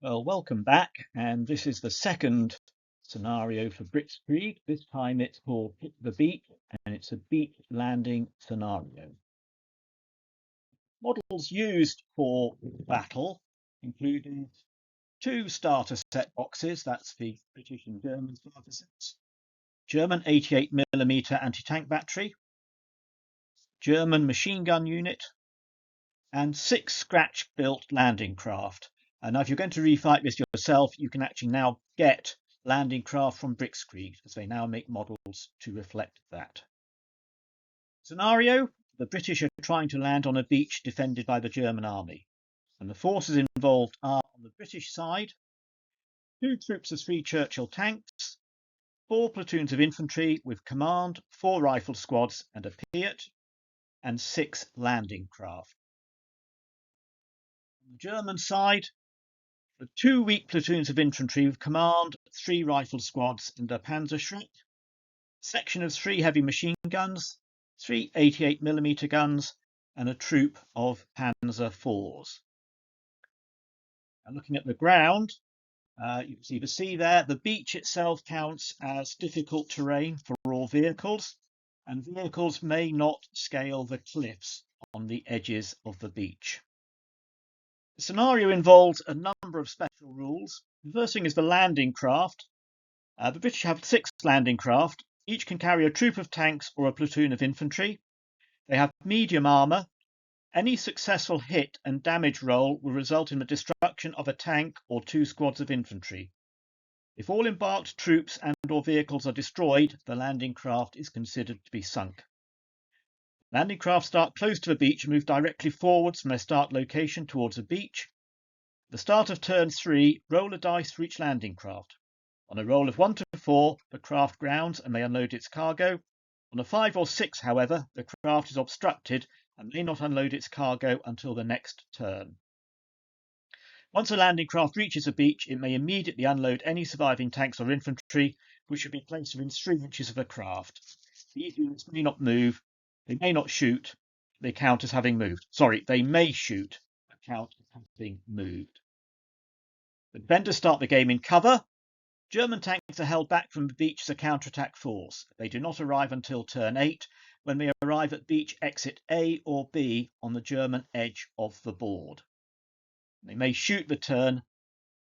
Well, welcome back, and this is the second scenario for Brickskrieg. This time it's called Hit the Beach, and it's a beach landing scenario. Models used for battle included two starter set boxes, that's the British and German starter sets, German 88mm anti-tank battery, German machine gun unit, and 6 scratch-built landing craft. And now if you're going to refight this yourself, you can actually now get landing craft from Brickskrieg, as they now make models to reflect that. Scenario: the British are trying to land on a beach defended by the German army, and the forces involved are, on the British side, 2 troops of 3 Churchill tanks, 4 platoons of infantry with command, 4 rifle squads and a Piat, and 6 landing craft. On the German side, the 2 weak platoons of infantry with command, 3 rifle squads and a Panzerschreck, section of 3 heavy machine guns, 3 88mm guns, and a troop of Panzer IVs. And looking at the ground, you can see the sea there. The beach itself counts as difficult terrain for all vehicles, and vehicles may not scale the cliffs on the edges of the beach. The scenario involves a number of special rules. The first thing is the landing craft. The British have 6 landing craft. Each can carry a troop of tanks or a platoon of infantry. They have medium armour. Any successful hit and damage roll will result in the destruction of a tank or 2 squads of infantry. If all embarked troops and or vehicles are destroyed, the landing craft is considered to be sunk. Landing craft start close to the beach and move directly forwards from their start location towards the beach. At the start of turn 3, roll a dice for each landing craft. On a roll of 1 to 4, the craft grounds and may unload its cargo. On a 5 or 6, however, the craft is obstructed and may not unload its cargo until the next turn. Once a landing craft reaches the beach, it may immediately unload any surviving tanks or infantry, which should be placed within 3 inches of the craft. These units may not move, they may not shoot, they count as having moved. Sorry, they may shoot, but count as having moved. The defenders start the game in cover. German tanks are held back from the beach as a counterattack force. They do not arrive until turn 8, when they arrive at beach exit A or B on the German edge of the board. They may shoot the turn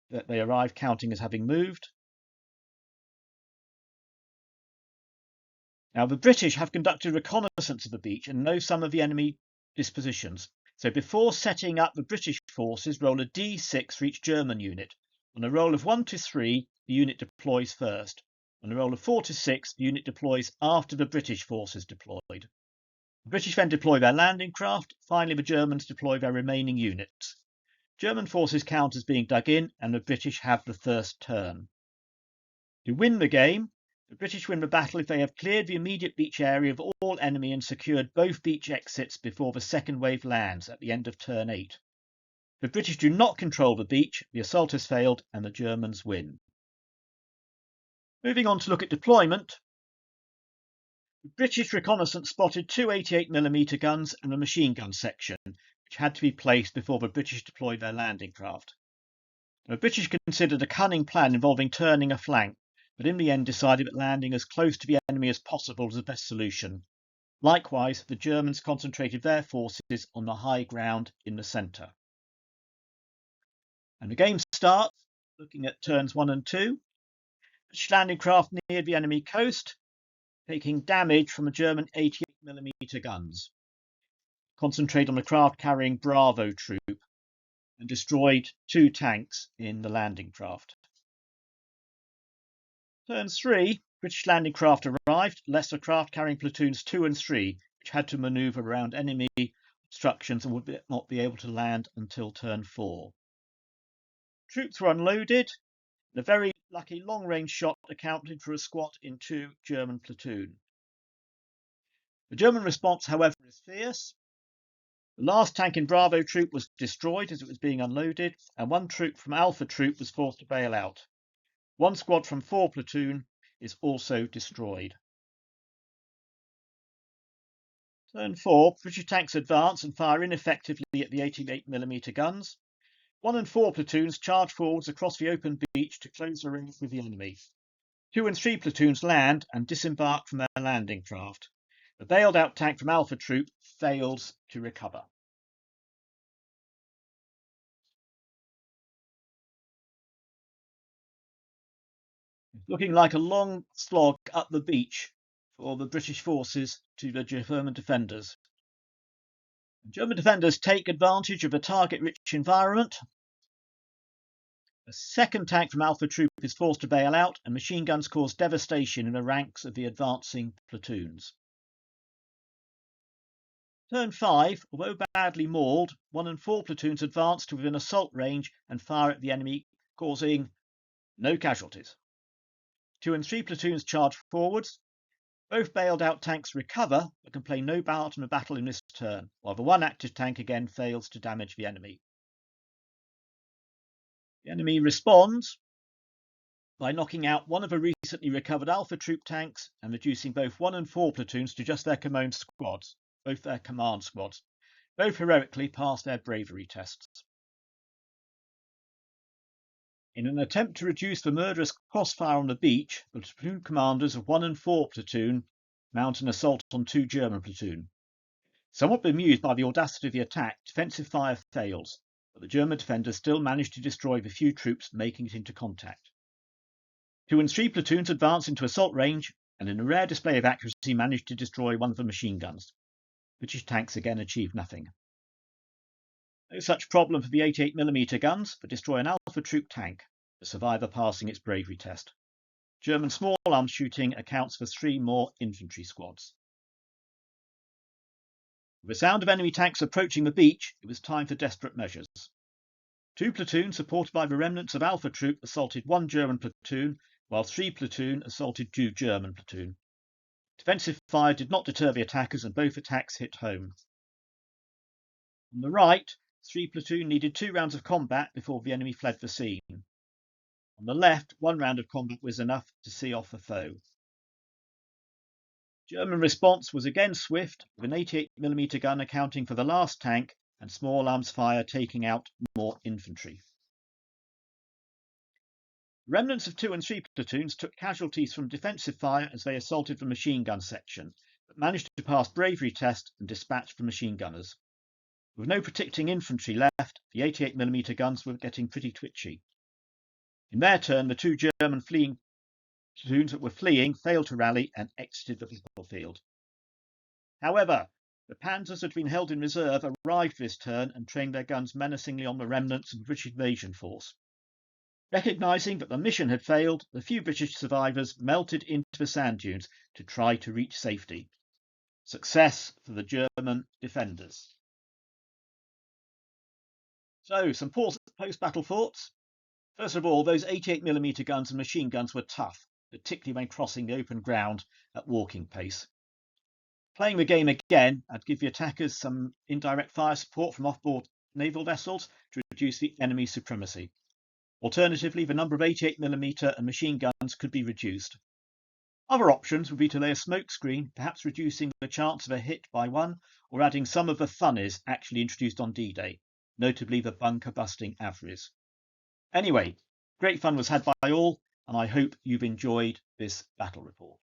that they arrive counting as having moved. Now, the British have conducted reconnaissance of the beach and know some of the enemy dispositions. So before setting up the British forces, roll a d6 for each German unit. On a roll of 1 to 3, the unit deploys first. On a roll of 4 to 6, the unit deploys after the British forces deployed. The British then deploy their landing craft. Finally, the Germans deploy their remaining units. German forces count as being dug in, and the British have the first turn. To win the game, the British win the battle if they have cleared the immediate beach area of all enemy and secured both beach exits before the second wave lands at the end of turn 8. If the British do not control the beach, the assault has failed and the Germans win. Moving on to look at deployment, the British reconnaissance spotted 2 88mm guns and a machine gun section, which had to be placed before the British deployed their landing craft. The British considered a cunning plan involving turning a flank, but in the end decided that landing as close to the enemy as possible was the best solution. Likewise, the Germans concentrated their forces on the high ground in the centre. And the game starts looking at turns 1 and 2. British landing craft neared the enemy coast, taking damage from the German 88mm guns. Concentrate on the craft carrying Bravo troop and destroyed 2 tanks in the landing craft. Turn 3, British landing craft arrived, lesser craft carrying platoons 2 and 3, which had to manoeuvre around enemy obstructions and would not be able to land until turn 4. Troops were unloaded, and a very lucky long-range shot accounted for a squat in 2 German platoon. The German response, however, is fierce. The last tank in Bravo troop was destroyed as it was being unloaded, and 1 troop from Alpha troop was forced to bail out. 1 squad from 4 platoon is also destroyed. Turn 4, British tanks advance and fire ineffectively at the 88mm guns. 1 and 4 platoons charge forwards across the open beach to close the range with the enemy. 2 and 3 platoons land and disembark from their landing craft. The bailed out tank from Alpha Troop fails to recover. Looking like a long slog up the beach for the British forces to the German defenders. The German defenders take advantage of a target-rich environment. A second tank from Alpha Troop is forced to bail out, and machine guns cause devastation in the ranks of the advancing platoons. Turn 5, although badly mauled, 1 and 4 platoons advance to within assault range and fire at the enemy, causing no casualties. 2 and 3 platoons charge forwards. Both bailed out tanks recover, but can play no part in the battle in this turn, while the one active tank again fails to damage the enemy. The enemy responds by knocking out one of the recently recovered Alpha Troop tanks and reducing both 1 and 4 platoons to just their command squads. Both heroically pass their bravery tests. In an attempt to reduce the murderous crossfire on the beach, the platoon commanders of 1 and 4 platoon mount an assault on 2 German platoon. Somewhat bemused by the audacity of the attack, defensive fire fails, but the German defenders still manage to destroy the few troops making it into contact. 2 and 3 platoons advance into assault range, and in a rare display of accuracy manage to destroy one of the machine guns. British tanks again achieve nothing. No such problem for the 88mm guns, but destroy an Alpha Troop tank, the survivor passing its bravery test. German small arms shooting accounts for 3 more infantry squads. With the sound of enemy tanks approaching the beach, it was time for desperate measures. 2 platoons, supported by the remnants of Alpha Troop, assaulted 1 German platoon, while 3 platoon assaulted 2 German platoon. Defensive fire did not deter the attackers, and both attacks hit home. On the right, 3 platoon needed 2 rounds of combat before the enemy fled the scene. On the left, 1 round of combat was enough to see off the foe. German response was again swift, with an 88mm gun accounting for the last tank and small arms fire taking out more infantry. Remnants of 2 and 3 platoons took casualties from defensive fire as they assaulted the machine gun section, but managed to pass bravery test and dispatch the machine gunners. With no protecting infantry left, the 88mm guns were getting pretty twitchy. In their turn, the 2 German platoons that were fleeing failed to rally and exited the battlefield. However, the panzers that had been held in reserve arrived this turn and trained their guns menacingly on the remnants of the British invasion force. Recognising that the mission had failed, the few British survivors melted into the sand dunes to try to reach safety. Success for the German defenders. So, some post-battle thoughts. First of all, those 88mm guns and machine guns were tough, particularly when crossing the open ground at walking pace. Playing the game again, I'd give the attackers some indirect fire support from off-board naval vessels to reduce the enemy supremacy. Alternatively, the number of 88mm and machine guns could be reduced. Other options would be to lay a smoke screen, perhaps reducing the chance of a hit by 1, or adding some of the funnies actually introduced on D-Day, notably the bunker-busting Avries. Anyway, great fun was had by all, and I hope you've enjoyed this battle report.